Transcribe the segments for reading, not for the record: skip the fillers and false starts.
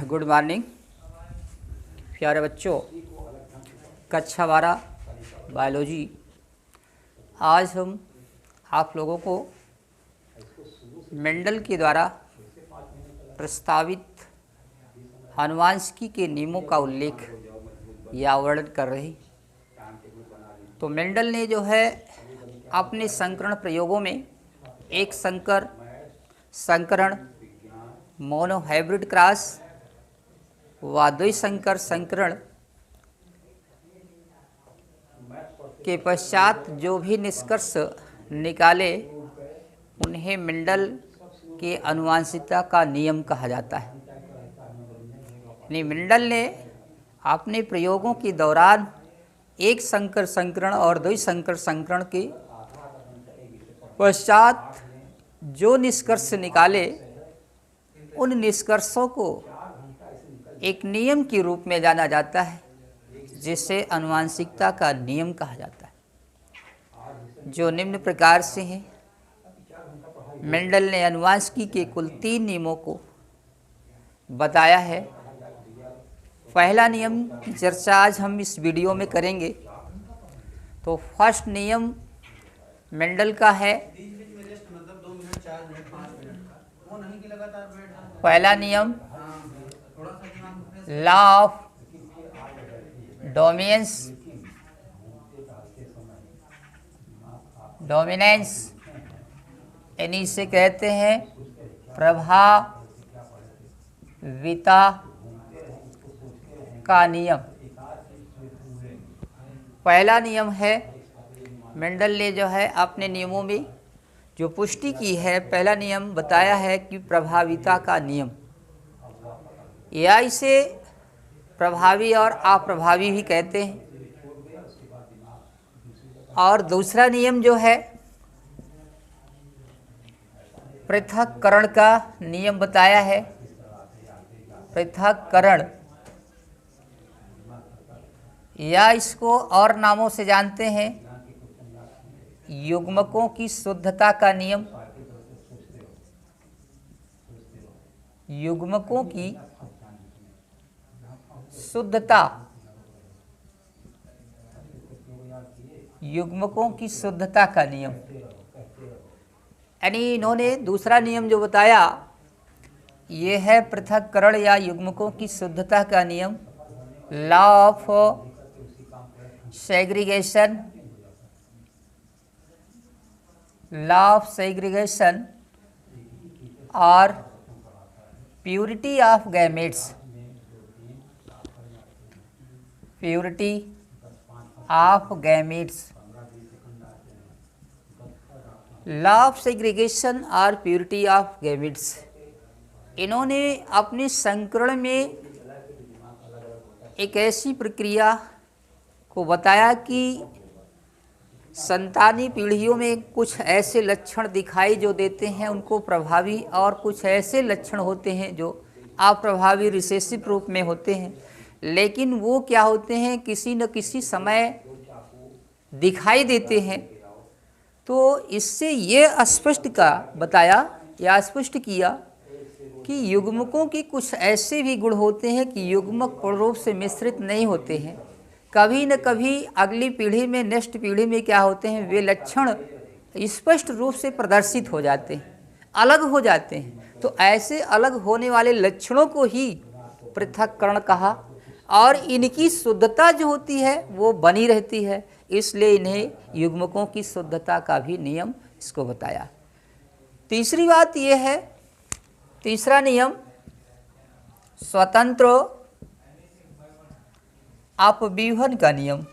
Good morning प्यारे बच्चों। कक्षा 12 बायोलॉजी। आज हम आप लोगों को मेंडल के द्वारा प्रस्तावित आनुवांशिकी के नियमों का उल्लेख या वर्णन कर रहे हैं। तो मेंडल ने जो है अपने संकरण प्रयोगों में एक संकरण मोनोहाइब्रिड क्रॉस व द्विसंकर संकरण के पश्चात जो भी निष्कर्ष निकाले उन्हें मेंडल के आनुवंशिकता का नियम कहा जाता है। यानी मेंडल ने अपने प्रयोगों के दौरान एक संकर संकरण और द्विसंकर संकरण के पश्चात जो निष्कर्ष निकाले उन निष्कर्षों को एक नियम के रूप में जाना जाता है, जिसे आनुवंशिकता का नियम कहा जाता है, जो निम्न प्रकार से हैं। मेंडल ने आनुवंशिकी के कुल 3 नियमों को बताया है। पहला नियम की चर्चा आज हम इस वीडियो में करेंगे। तो फर्स्ट नियम मेंडल का है, पहला नियम लॉ ऑफ डोमिनेंस यानी इसे कहते हैं प्रभाविता का नियम। पहला नियम है, मेंडल ने जो है अपने नियमों में जो पुष्टि की है, पहला नियम बताया है कि प्रभाविता का नियम, या इसे प्रभावी और अप्रभावी भी कहते हैं। और दूसरा नियम जो है पृथक्करण का नियम बताया है। पृथक्करण या इसको और नामों से जानते हैं युग्मकों की शुद्धता का नियम। युग्मकों की शुद्धता, युग्मकों की शुद्धता का नियम। यानी इन्होंने दूसरा नियम जो बताया ये है पृथक्करण या युग्मकों की शुद्धता का नियम, law of segregation. Law of segregation और purity of gametes. Purity of gametes, law of segregation और प्योरिटी ऑफ गैमेट्स। इन्होंने अपने संकरण में एक ऐसी प्रक्रिया को बताया कि संतानी पीढ़ियों में कुछ ऐसे लक्षण दिखाई जो देते हैं उनको प्रभावी, और कुछ ऐसे लक्षण होते हैं जो अप्रभावी रिसेसिव रूप में होते हैं, लेकिन वो क्या होते हैं किसी न किसी समय दिखाई देते हैं। तो इससे ये स्पष्ट का बताया या स्पष्ट किया कि युग्मकों के कुछ ऐसे भी गुण होते हैं कि युग्मक पूर्ण रूप से मिश्रित नहीं होते हैं। कभी न कभी अगली पीढ़ी में, नेक्स्ट पीढ़ी में क्या होते हैं, वे लक्षण स्पष्ट रूप से प्रदर्शित हो जाते हैं, अलग हो जाते हैं। तो ऐसे अलग होने वाले लक्षणों को ही पृथक्करण कहा, और इनकी शुद्धता जो होती है वो बनी रहती है, इसलिए इन्हें युग्मकों की शुद्धता का भी नियम इसको बताया। तीसरी बात यह है, तीसरा नियम स्वतंत्र अपव्यूहन का नियम।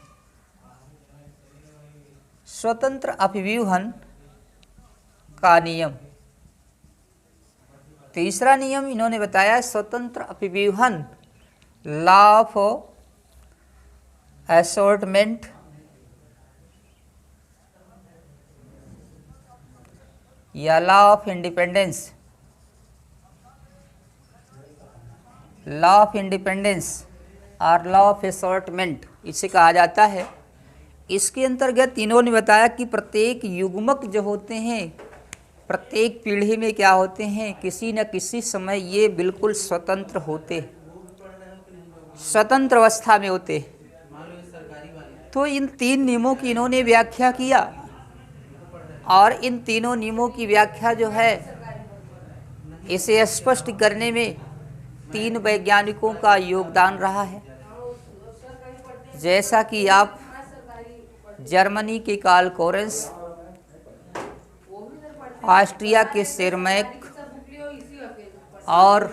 स्वतंत्र अपव्यूहन का नियम, तीसरा नियम इन्होंने बताया स्वतंत्र अपव्यूहन, लॉ ऑफ असॉर्टमेंट या law of independence. Law of independence और लॉ ऑफ असॉर्टमेंट इसे कहा जाता है। इसके अंतर्गत इन्होंने बताया कि प्रत्येक युग्मक जो होते हैं प्रत्येक पीढ़ी में क्या होते हैं, किसी न किसी समय ये बिल्कुल स्वतंत्र होते हैं। स्वतंत्र अवस्था में होते हैं। तो इन 3 नियमों की इन्होंने व्याख्या किया और इन तीनों नियमों की व्याख्या जो है इसे स्पष्ट करने में 3 वैज्ञानिकों का योगदान रहा है। जैसा कि आप जर्मनी के कार्ल कोरेंस, ऑस्ट्रिया के सेरमैक और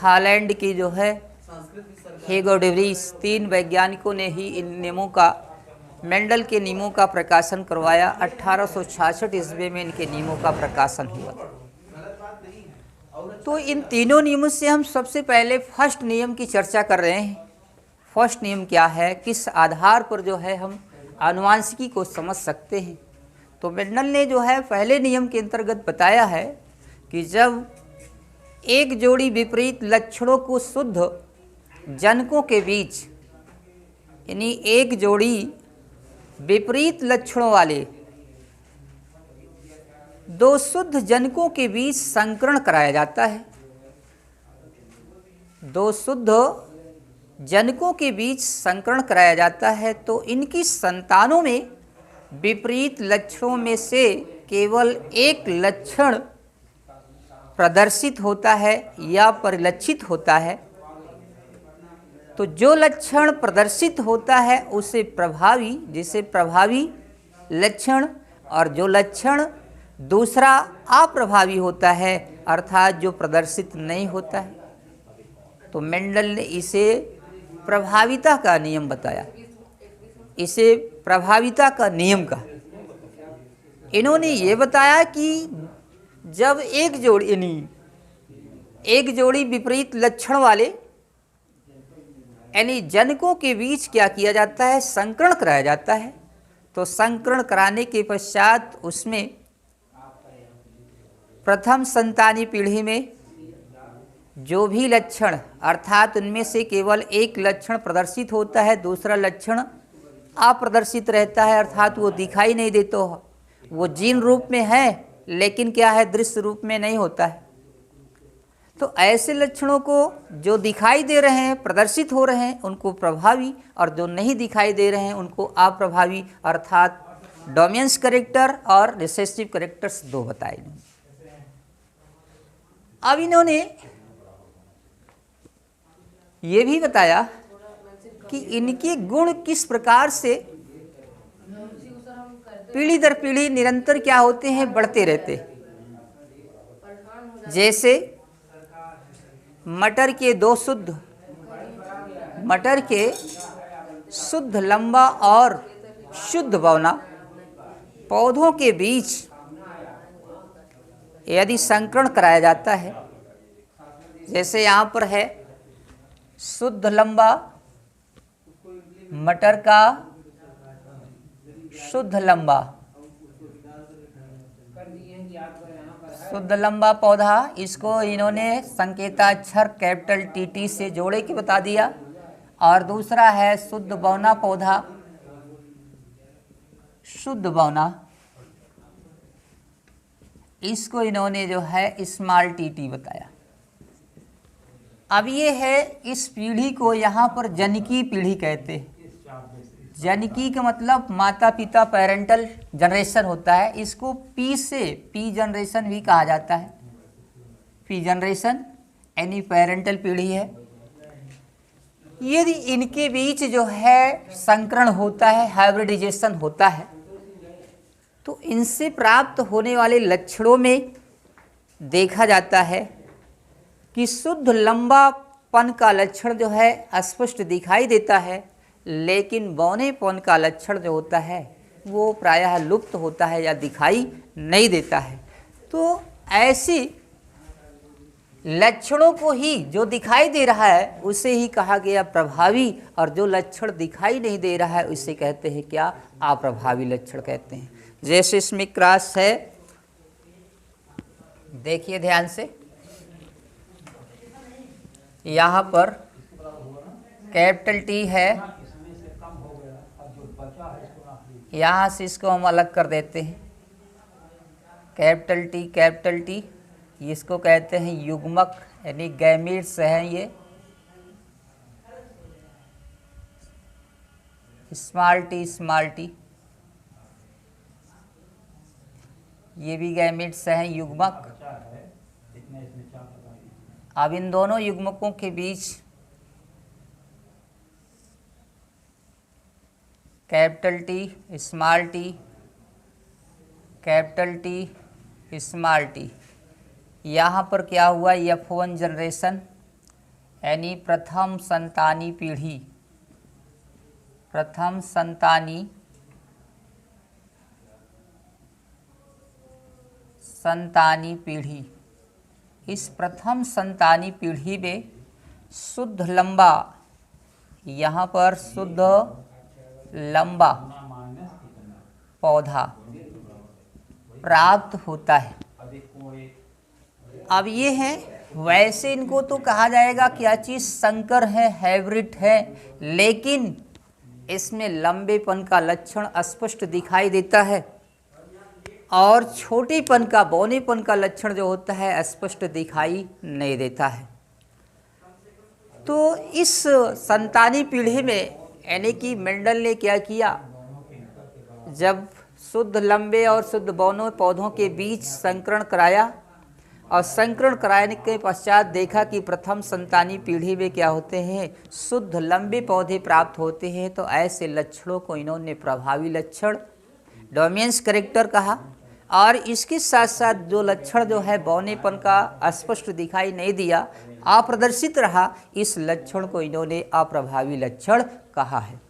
हॉलैंड की जो है हेगो डे व्रीस, 3 वैज्ञानिकों ने ही इन नियमों का, मेंडल के नियमों का प्रकाशन करवाया। 1866 ईस्वी में इनके नियमों का प्रकाशन हुआ। तो इन तीनों नियमों से हम सबसे पहले फर्स्ट नियम की चर्चा कर रहे हैं। फर्स्ट नियम क्या है, किस आधार पर जो है हम आनुवांशिकी को समझ सकते हैं। तो मेंडल ने जो है पहले नियम के अंतर्गत बताया है कि जब एक जोड़ी विपरीत लक्षणों को शुद्ध जनकों के बीच, यानी एक जोड़ी विपरीत लक्षणों वाले 2 शुद्ध जनकों के बीच संकरण कराया जाता है। 2 शुद्ध जनकों के बीच संकरण कराया जाता है तो इनकी संतानों में विपरीत लक्षणों में से केवल एक लक्षण प्रदर्शित होता है या परिलक्षित होता है। तो जो लक्षण प्रदर्शित होता है उसे प्रभावी, जिसे प्रभावी लक्षण, और जो लक्षण दूसरा अप्रभावी होता है अर्थात जो प्रदर्शित नहीं होता है। तो मेंडल ने इसे प्रभाविता का नियम बताया, इसे प्रभाविता का नियम कहा। इन्होंने ये बताया कि जब एक जोड़ी विपरीत लक्षण वाले यानी जनकों के बीच क्या किया जाता है, संकरण कराया जाता है। तो संकरण कराने के पश्चात उसमें प्रथम संतानी पीढ़ी में जो भी लक्षण, अर्थात उनमें से केवल एक लक्षण प्रदर्शित होता है, दूसरा लक्षण अप्रदर्शित रहता है, अर्थात वो दिखाई नहीं देता हो। वो जीन रूप में है लेकिन क्या है, दृश्य रूप में नहीं होता है। तो ऐसे लक्षणों को जो दिखाई दे रहे हैं, प्रदर्शित हो रहे हैं, उनको प्रभावी, और जो नहीं दिखाई दे रहे हैं उनको अप्रभावी, अर्थात डोमिनेंस कैरेक्टर और रिसेसिव कैरेक्टर्स 2 बताए। अब इन्होंने ये भी बताया कि इनके गुण किस प्रकार से पीढ़ी दर पीढ़ी निरंतर क्या होते हैं, बढ़ते रहते। जैसे मटर के शुद्ध लंबा और शुद्ध बौना पौधों के बीच यदि संकरण कराया जाता है, जैसे यहाँ पर है शुद्ध लंबा मटर का शुद्ध लंबा पौधा, इसको इन्होंने संकेताक्षर कैपिटल TT से जोड़े के बता दिया। और दूसरा है शुद्ध बौना पौधा, शुद्ध बौना, इसको इन्होंने जो है स्मॉल TT बताया। अब ये है, इस पीढ़ी को यहाँ पर जनकी पीढ़ी कहते हैं। जनकी का मतलब माता पिता, पेरेंटल जनरेशन होता है। इसको पी जनरेशन भी कहा जाता है। पी जनरेशन यानी पेरेंटल पीढ़ी है। यदि इनके बीच जो है संकरण होता है, हाइब्रिडाइजेशन होता है, तो इनसे प्राप्त होने वाले लक्षणों में देखा जाता है कि शुद्ध लंबापन का लक्षण जो है स्पष्ट दिखाई देता है, लेकिन बौनेपन का लक्षण जो होता है वो प्रायः लुप्त होता है या दिखाई नहीं देता है। तो ऐसी लक्षणों को ही, जो दिखाई दे रहा है उसे ही कहा गया प्रभावी, और जो लक्षण दिखाई नहीं दे रहा है उसे कहते हैं क्या, अप्रभावी लक्षण कहते हैं। जैसे इसमें क्रॉस है, देखिए ध्यान से, यहाँ पर कैपिटल T है, यहाँ से इसको हम अलग कर देते हैं। कैपिटल T इसको कहते हैं युग्मक, यानी गैमीट्स हैं ये। स्मॉल टी, ये भी गैमेट्स हैं युग्मक। अब इन दोनों युग्मकों के बीच capital T small T, capital T small T, यहाँ पर क्या हुआ, F1 जनरेशन यानी प्रथम संतानी पीढ़ी, प्रथम संतानी पीढ़ी। इस प्रथम संतानी पीढ़ी में शुद्ध लंबा, यहाँ पर शुद्ध लंबा पौधा प्राप्त होता है। अब ये है, वैसे इनको तो कहा जाएगा क्या चीज़, संकर है, हाइब्रिड है, लेकिन इसमें लंबेपन का लक्षण स्पष्ट दिखाई देता है और छोटेपन का, बौनेपन का लक्षण जो होता है स्पष्ट दिखाई नहीं देता है। तो इस संतानी पीढ़ी में यानी कि मेंडल ने क्या किया, जब शुद्ध लंबे और शुद्ध बौने पौधों के बीच संकरण कराया और संकरण कराने के पश्चात देखा कि प्रथम संतानी पीढ़ी में क्या होते हैं, शुद्ध लंबे पौधे प्राप्त होते हैं। तो ऐसे लक्षणों को इन्होंने प्रभावी लक्षण, डोमिनेंस कैरेक्टर कहा। और इसके साथ साथ जो लक्षण जो है बौनेपन का स्पष्ट दिखाई नहीं दिया, अप्रदर्शित रहा, इस लक्षण को इन्होंने अप्रभावी लक्षण कहा है।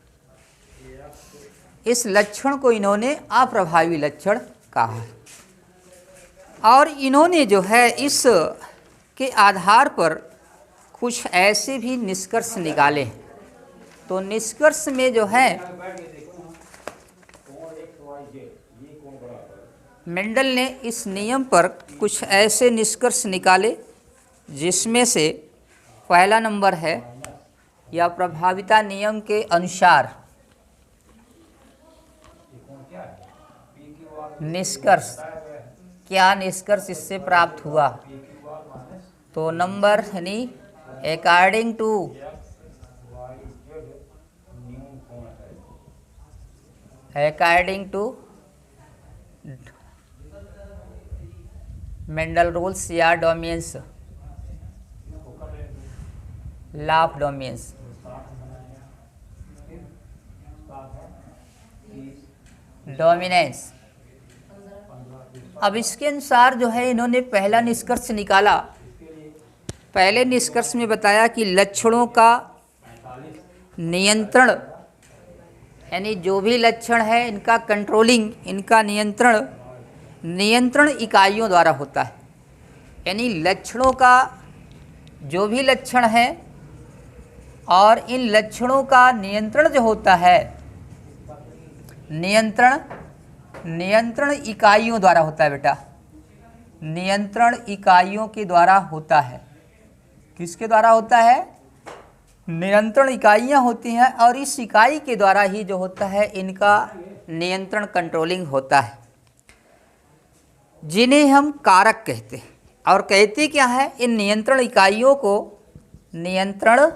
इस लक्षण को इन्होंने अप्रभावी लक्षण कहा है। और इन्होंने जो है इस के आधार पर कुछ ऐसे भी निष्कर्ष निकाले। तो निष्कर्ष में जो है मेंडल ने इस नियम पर कुछ ऐसे निष्कर्ष निकाले जिसमें से पहला नंबर है, या प्रभाविता नियम के अनुसार निष्कर्ष, क्या निष्कर्ष इससे प्राप्त हुआ। तो नंबर यानी अकॉर्डिंग टू मेंडल रूल्स या dominance, law of dominance, dominance. अब इसके अनुसार जो है इन्होंने पहला निष्कर्ष निकाला। पहले निष्कर्ष में बताया कि लक्षणों का नियंत्रण, यानी जो भी लक्षण है इनका कंट्रोलिंग, इनका नियंत्रण इकाइयों द्वारा होता है। यानी लक्षणों का जो भी लक्षण है और इन लक्षणों का नियंत्रण जो होता है, नियंत्रण इकाइयों द्वारा होता है बेटा, नियंत्रण इकाइयों के द्वारा होता है। किसके द्वारा होता है, नियंत्रण इकाइयाँ होती हैं और इस इकाई के द्वारा ही जो होता है इनका नियंत्रण, कंट्रोलिंग होता है, जिन्हें हम कारक कहते हैं। और कहते क्या है, इन नियंत्रण इकाइयों को, नियंत्रण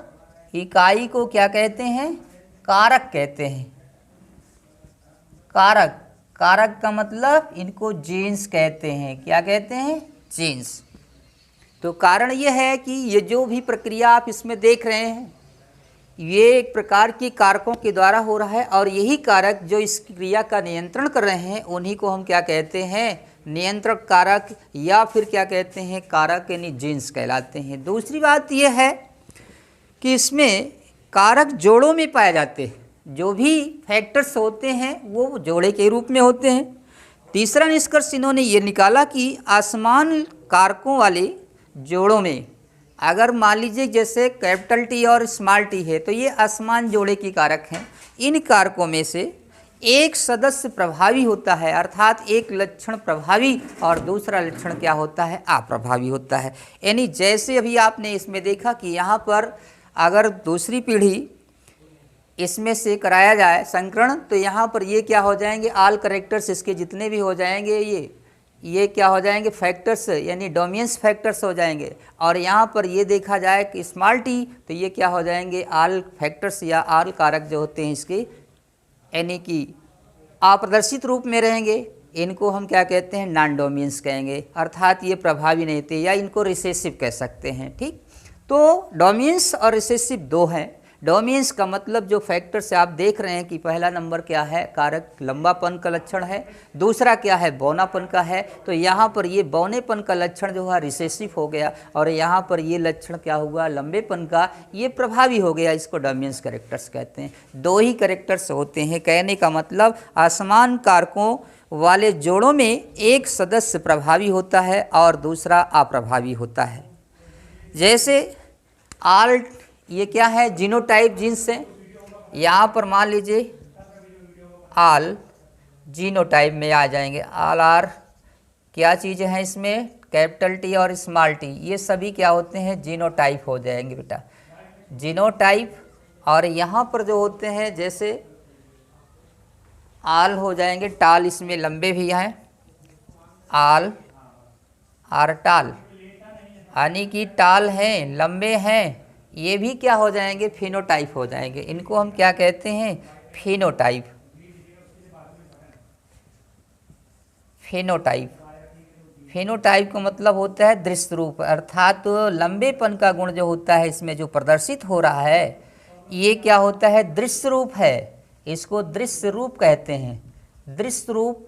इकाई को क्या कहते हैं, कारक कहते हैं। कारक, कारक का मतलब इनको जीन्स कहते हैं। क्या कहते हैं, जीन्स। तो कारण ये है कि ये जो भी प्रक्रिया आप इसमें देख रहे हैं ये एक प्रकार की कारकों के द्वारा हो रहा है और यही कारक जो इस क्रिया का नियंत्रण कर रहे हैं उन्हीं को हम क्या कहते हैं, नियंत्रक कारक, या फिर क्या कहते हैं, कारक यानी जीन्स कहलाते हैं। दूसरी बात यह है कि इसमें कारक जोड़ों में पाए जाते हैं। जो भी फैक्टर्स होते हैं वो जोड़े के रूप में होते हैं। तीसरा निष्कर्ष इन्होंने ये निकाला कि असमान कारकों वाले जोड़ों में, अगर मान लीजिए जैसे कैपिटल टी और स्मॉल टी है तो ये असमान जोड़े की कारक हैं। इन कारकों में से एक सदस्य प्रभावी होता है, अर्थात एक लक्षण प्रभावी और दूसरा लक्षण क्या होता है, अप्रभावी होता है। यानी जैसे अभी आपने इसमें देखा कि यहाँ पर अगर दूसरी पीढ़ी इसमें से कराया जाए संकरण तो यहाँ पर ये क्या हो जाएंगे, ऑल करेक्टर्स इसके जितने भी हो जाएंगे ये क्या हो जाएंगे, फैक्टर्स यानी डोमिनेंस फैक्टर्स हो जाएंगे। और यहाँ पर ये देखा जाए कि स्मॉल टी तो ये क्या हो जाएंगे, ऑल फैक्टर्स या ऑल कारक जो होते हैं इसके यानी कि अप्रदर्शित रूप में रहेंगे, इनको हम क्या कहते हैं, नॉन डोमिनेंस कहेंगे, अर्थात ये प्रभावी नहीं थे, या इनको रिसेसिव कह सकते हैं। ठीक, तो डोमिनेंस और रिसेसिव दो हैं। डोमिनेंस का मतलब जो फैक्टर से आप देख रहे हैं कि पहला नंबर क्या है, कारक लंबापन का लक्षण है, दूसरा क्या है, बौनापन का है। तो यहाँ पर ये बौनेपन का लक्षण जो है रिसेसिव हो गया, और यहाँ पर ये लक्षण क्या हुआ, लंबेपन का, ये प्रभावी हो गया। इसको डोमिनेंस कैरेक्टर्स कहते हैं। दो ही कैरेक्टर्स होते हैं, कहने का मतलब असमान कारकों वाले जोड़ों में एक सदस्य प्रभावी होता है और दूसरा अप्रभावी होता है। जैसे आल, ये क्या है, जीनोटाइप जीन्स है। यहाँ पर मान लीजिए आल जीनोटाइप में आ जाएंगे। आल आर क्या चीज़ें हैं इसमें, कैपिटल टी और स्मॉल टी, ये सभी क्या होते हैं, जीनोटाइप हो जाएंगे बेटा, जीनोटाइप। और यहाँ पर जो होते हैं जैसे आल हो जाएंगे, टाल इसमें लंबे भी हैं, आल आर टाल, यानी कि टाल हैं, लंबे हैं, ये भी क्या हो जाएंगे, फिनोटाइप हो जाएंगे। इनको हम क्या कहते हैं, फिनोटाइप। फिनोटाइप, फिनोटाइप का मतलब होता है दृश्य रूप, अर्थात तो लंबेपन का गुण जो होता है इसमें जो प्रदर्शित हो रहा है, ये क्या होता है, दृश्य रूप है। इसको दृश्य रूप कहते हैं, दृश्य रूप।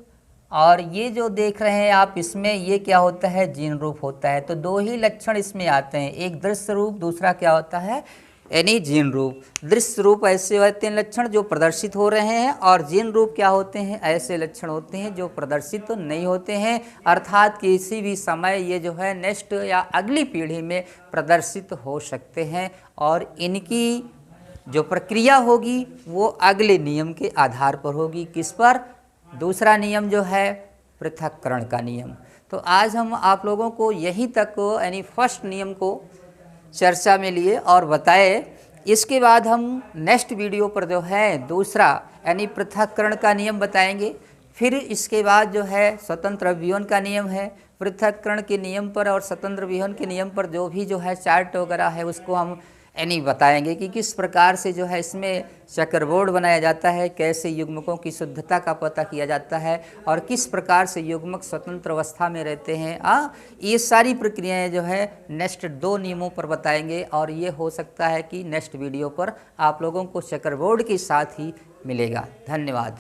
और ये जो देख रहे हैं आप इसमें, ये क्या होता है, जीन रूप होता है। तो दो ही लक्षण इसमें आते हैं, एक दृश्य रूप, दूसरा क्या होता है, यानी जीन रूप। दृश्य रूप ऐसे होते हैं लक्षण जो प्रदर्शित हो रहे हैं, और जीन रूप क्या होते हैं, ऐसे लक्षण होते हैं जो प्रदर्शित तो नहीं होते हैं, अर्थात किसी भी समय ये जो है नेक्स्ट या अगली पीढ़ी में प्रदर्शित हो सकते हैं। और इनकी जो प्रक्रिया होगी वो अगले नियम के आधार पर होगी। किस पर, दूसरा नियम जो है पृथक्करण का नियम। तो आज हम आप लोगों को यहीं तक यानी फर्स्ट नियम को चर्चा में लिए और बताए। इसके बाद हम नेक्स्ट वीडियो पर जो है दूसरा यानी पृथक्करण का नियम बताएंगे। फिर इसके बाद जो है स्वतंत्र विहन का नियम है। पृथक्करण के नियम पर और स्वतंत्र विहन के नियम पर जो भी जो है चार्ट वगैरह है उसको हम यानी बताएंगे कि किस प्रकार से जो है इसमें चेकरबोर्ड बनाया जाता है, कैसे युग्मकों की शुद्धता का पता किया जाता है, और किस प्रकार से युग्मक स्वतंत्र अवस्था में रहते हैं। ये सारी प्रक्रियाएं जो है नेक्स्ट दो नियमों पर बताएंगे। और ये हो सकता है कि नेक्स्ट वीडियो पर आप लोगों को चेकरबोर्ड के साथ ही मिलेगा। धन्यवाद।